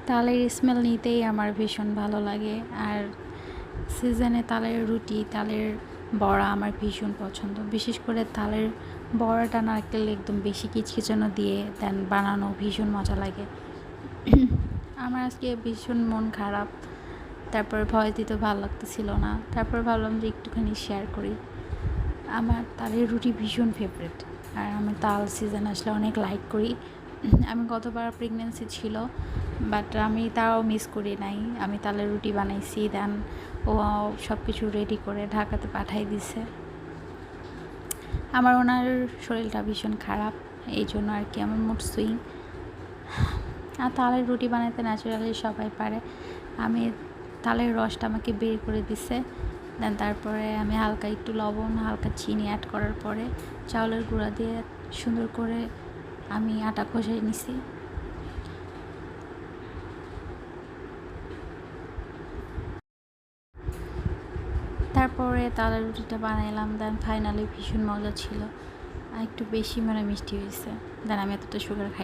তালের স্মেল নিতেই আমার ভীষণ ভালো লাগে। আর সিজনে তালের রুটি, তালের বড়া আমার ভীষণ পছন্দ। বিশেষ করে তালের বড়াটা নারকেল একদম বেশি কিচকিচানো দিয়ে দেন বানানো ভীষণ মজা লাগে। আমার আজকে ভীষণ মন খারাপ, তারপর ভয় দিতে ভালো লাগতেছিল না, তারপর ভাবলাম যে একটুখানি শেয়ার করি। আমার তালের রুটি ভীষণ ফেভারিট, আর আমি তাল সিজন আসলে অনেক লাইক করি। আমি গতবার প্রেগনেন্সি ছিল, বাট আমি তাও মিস করি নাই। আমি তালের রুটি বানাইছি, দেন ও সব কিছু রেডি করে ঢাকাতে পাঠাই দিছে। আমার ওনার শরীরটা ভীষণ খারাপ, এই জন্য আর কি আমার মুড সুইং। আর তালের রুটি বানাতে ন্যাচারালি সবাই পারে। আমি তালের রসটা আমাকে বের করে দিছে, দেন তারপরে আমি হালকা একটু লবণ, হালকা চিনি অ্যাড করার পরে চাউলের গুঁড়া দিয়ে সুন্দর করে আমি আটা খসাই নিছি। তারপরে তালের রুটিটা বানাইলাম, দেন ফাইনালি ভীষণ মজা ছিল। আর একটু বেশি মিষ্টি হয়েছে, দেন আমি এতটা সুগার খাই।